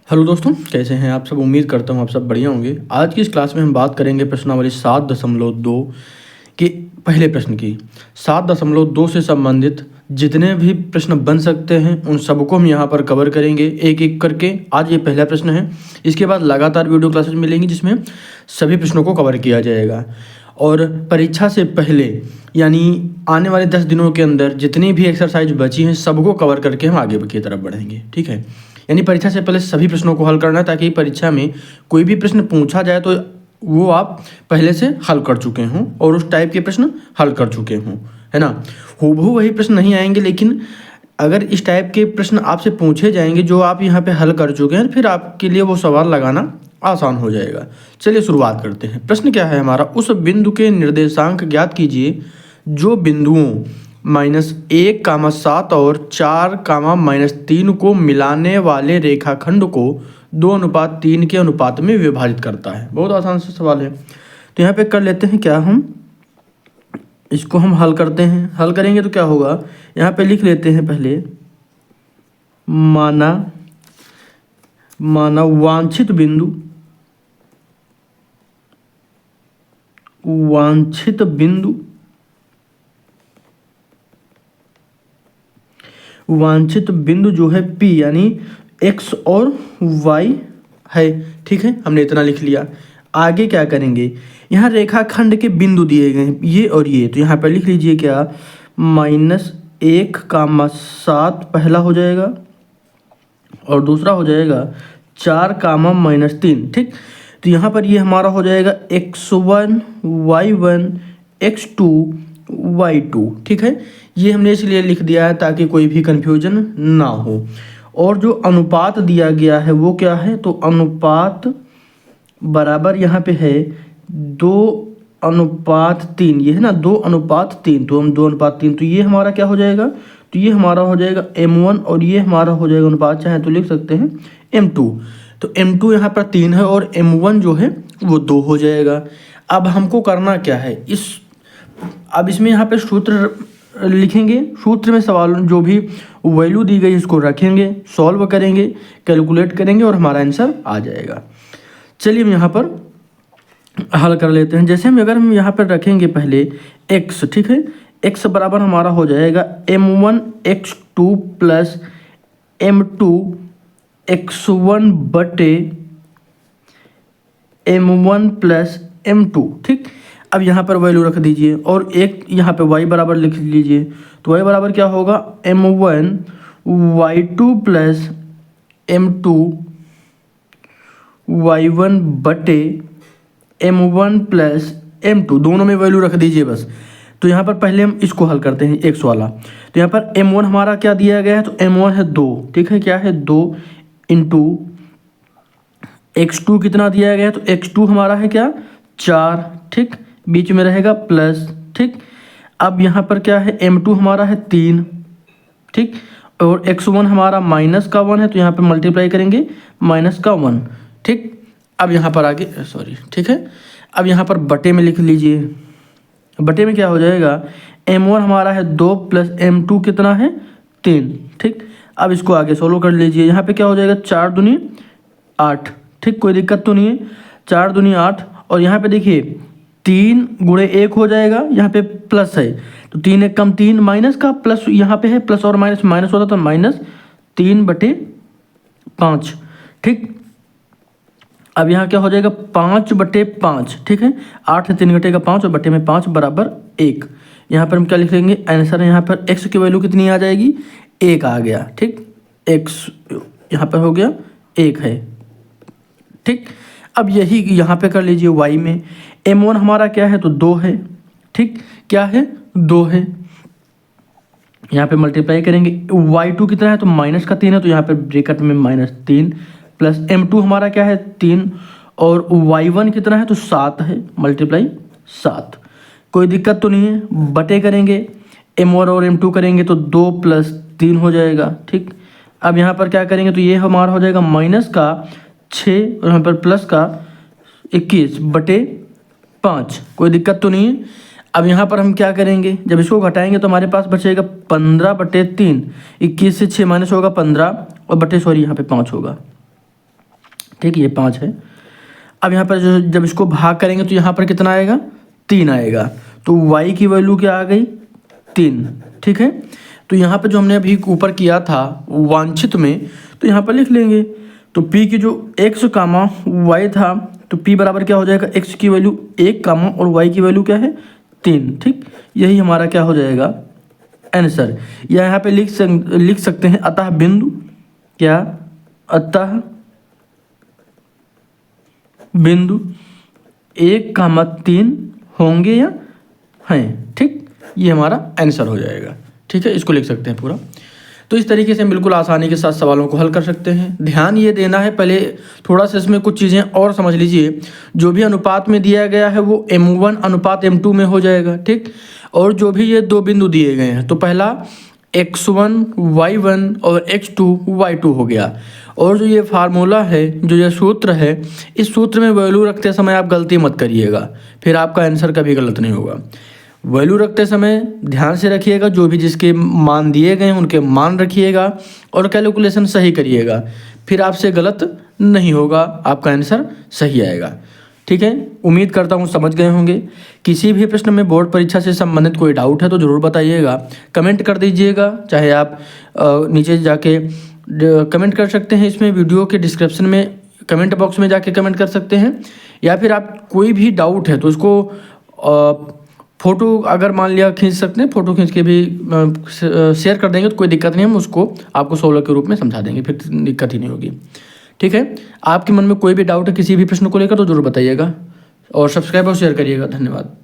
Hello दोस्तों, कैसे हैं आप सब। उम्मीद करता हूँ आप सब बढ़िया होंगे। आज की इस क्लास में हम बात करेंगे प्रश्नावली 7.2 के पहले प्रश्न की। 7.2 से संबंधित जितने भी प्रश्न बन सकते हैं उन सबको हम यहाँ पर कवर करेंगे एक एक करके। आज ये पहला प्रश्न है। इसके बाद लगातार वीडियो क्लासेज मिलेंगी जिसमें सभी प्रश्नों को कवर किया जाएगा। और परीक्षा से पहले यानी आने वाले 10 दिनों के अंदर जितनी भी एक्सरसाइज बची हैं सबको कवर करके हम आगे की तरफ बढ़ेंगे। ठीक है, यानी परीक्षा से पहले सभी प्रश्नों को हल करना है ताकि परीक्षा में कोई भी प्रश्न पूछा जाए तो वो आप पहले से हल कर चुके हों और उस टाइप के प्रश्न हल कर चुके हों, है ना। हूबहू वही प्रश्न नहीं आएंगे, लेकिन अगर इस टाइप के प्रश्न आपसे पूछे जाएंगे जो आप यहाँ पे हल कर चुके हैं, फिर आपके लिए वो सवाल लगाना आसान हो जाएगा। चलिए शुरुआत करते हैं। प्रश्न क्या है हमारा, उस बिंदु के निर्देशांक ज्ञात कीजिए जो बिंदुओं -1, 7 और 4, -3 को मिलाने वाले रेखाखंड को 2:3 के अनुपात में विभाजित करता है। बहुत आसान सा सवाल है। तो यहाँ पे कर लेते हैं क्या, हम इसको हम हल करते हैं। हल करेंगे तो क्या होगा, यहाँ पे लिख लेते हैं पहले माना वांछित बिंदु जो है P यानी X और Y है। ठीक है, हमने इतना लिख लिया। आगे क्या करेंगे, यहाँ रेखाखंड के बिंदु दिए गए हैं ये और ये, तो यहाँ पर लिख लीजिए क्या, -1, 7 पहला हो जाएगा और दूसरा हो जाएगा 4, -3। ठीक, तो यहाँ पर ये हमारा हो जाएगा X1 Y1 X2 Y2। ठीक है, ये हमने इसलिए लिख दिया है ताकि कोई भी कन्फ्यूजन ना हो। और जो अनुपात दिया गया है वो क्या है, तो अनुपात बराबर यहाँ पे है 2:3। ये है ना 2:3, तो हम 2:3, तो ये हमारा क्या हो जाएगा, तो ये हमारा हो जाएगा M1 और ये हमारा हो जाएगा अनुपात, चाहे तो लिख सकते हैं M2। तो M2 यहाँ पर 3 है और M1 जो है वो 2 हो जाएगा। अब हमको करना क्या है, अब इसमें यहाँ पे सूत्र लिखेंगे। सूत्र में सवाल जो भी वैल्यू दी गई इसको रखेंगे, सॉल्व करेंगे, कैलकुलेट करेंगे और हमारा आंसर आ जाएगा। चलिए हम यहाँ पर हल कर लेते हैं। जैसे अगर हम यहाँ पर रखेंगे पहले x, ठीक है, x बराबर हमारा हो जाएगा M1 X2 plus M2 X1 बटे M1 प्लस M2। ठीक, अब यहाँ पर वैल्यू रख दीजिए और एक यहाँ पे y बराबर लिख लीजिए। तो y बराबर क्या होगा, M1 Y2 plus M2 Y1 बटे M1 प्लस M2, दोनों में वैल्यू रख दीजिए बस। तो यहाँ पर पहले हम इसको हल करते हैं x वाला। तो यहाँ पर M1 हमारा क्या दिया गया है, तो M1 है 2। ठीक है, क्या है 2 इंटू X2 कितना दिया गया है, तो X2 हमारा है क्या 4। ठीक, बीच में रहेगा प्लस। ठीक, अब यहाँ पर क्या है M2 हमारा है 3। ठीक, और X1 हमारा -1 है, तो यहाँ पे मल्टीप्लाई करेंगे -1। ठीक, अब यहाँ पर आगे ठीक है, अब यहाँ पर बटे में लिख लीजिए। बटे में क्या हो जाएगा, M1 हमारा है 2 प्लस M2 कितना है 3। ठीक, अब इसको आगे सोल्व कर लीजिए। यहाँ पे क्या हो जाएगा 4 दूनी 8। ठीक, कोई दिक्कत तो नहीं है, 4 दूनी 8। और यहाँ पे देखिए 3 गुणे 1 हो जाएगा, यहाँ पे प्लस है तो 3 1 कम 3, माइनस का प्लस यहाँ पे है, प्लस और माइनस माइनस होता तो -3/5। ठीक, अब यहाँ क्या हो जाएगा 5/5। ठीक है, 8 से 3 घटेगा 5 और बटे में 5 बराबर 1। यहाँ पर हम क्या लिख लेंगे, आंसर यहाँ पर x की वैल्यू कितनी आ जाएगी, 1 आ गया। ठीक, x यहाँ पर हो गया 1 है। ठीक, अब यही यहाँ पे कर लीजिए y में। M1 हमारा क्या है, तो 2 है। ठीक, क्या है 2 है, यहाँ पे मल्टीप्लाई करेंगे। Y2 कितना है, तो -3 है, तो यहाँ पे ब्रैकेट में -3 प्लस M2 हमारा क्या है 3 और Y1 कितना है, तो 7 है, मल्टीप्लाई 7। कोई दिक्कत तो नहीं है, बटे करेंगे M1 और M2 करेंगे तो 2 + 3 हो जाएगा। ठीक, अब यहाँ पर क्या करेंगे, तो ये हमारा हो जाएगा -6 और यहाँ पर प्लस का 21/5। कोई दिक्कत तो नहीं है। अब यहाँ पर हम क्या करेंगे, जब इसको घटाएंगे तो हमारे पास बचेगा 15/3। 21 से 6 माइनस होगा 15 और यहाँ पे 5 होगा। ठीक, ये 5 है। अब यहाँ पर जब इसको भाग करेंगे तो यहाँ पर कितना आएगा, 3 आएगा। तो y की वैल्यू क्या आ गई, 3। ठीक है, तो यहाँ पर जो हमने अभी ऊपर किया था वांछित में, तो यहाँ पर लिख लेंगे। तो p की जो x कामा y था, तो p बराबर क्या हो जाएगा, x की वैल्यू 1 कामा और y की वैल्यू क्या है, 3। ठीक, यही हमारा क्या हो जाएगा, आंसर। या यहाँ पे लिख सकते हैं अतः बिंदु, क्या, अतः बिंदु 1,3 होंगे या हैं। ठीक, ये हमारा आंसर हो जाएगा। ठीक है, इसको लिख सकते हैं पूरा। तो इस तरीके से हम बिल्कुल आसानी के साथ सवालों को हल कर सकते हैं। ध्यान ये देना है, पहले थोड़ा सा इसमें कुछ चीज़ें और समझ लीजिए। जो भी अनुपात में दिया गया है वो m1 अनुपात m2 में हो जाएगा। ठीक, और जो भी ये 2 बिंदु दिए गए हैं, तो पहला x1 y1 और x2 y2 हो गया। और जो ये फार्मूला है, जो ये सूत्र है, इस सूत्र में वैल्यू रखते समय आप गलती मत करिएगा, फिर आपका आंसर कभी गलत नहीं होगा। वैल्यू रखते समय ध्यान से रखिएगा, जो भी जिसके मान दिए गए हैं उनके मान रखिएगा और कैलकुलेशन सही करिएगा, फिर आपसे गलत नहीं होगा, आपका आंसर सही आएगा। ठीक है, उम्मीद करता हूँ समझ गए होंगे। किसी भी प्रश्न में बोर्ड परीक्षा से संबंधित कोई डाउट है तो ज़रूर बताइएगा, कमेंट कर दीजिएगा। चाहे आप नीचे जाके कमेंट कर सकते हैं, इसमें वीडियो के डिस्क्रिप्शन में कमेंट बॉक्स में जाके कमेंट कर सकते हैं, या फिर आप कोई भी डाउट है तो उसको फ़ोटो अगर मान लिया खींच सकते हैं, फ़ोटो खींच के भी शेयर कर देंगे तो कोई दिक्कत नहीं, हम उसको आपको सोल्व के रूप में समझा देंगे, फिर दिक्कत ही नहीं होगी। ठीक है, आपके मन में कोई भी डाउट है किसी भी प्रश्न को लेकर तो जरूर बताइएगा और सब्सक्राइब और शेयर करिएगा। धन्यवाद।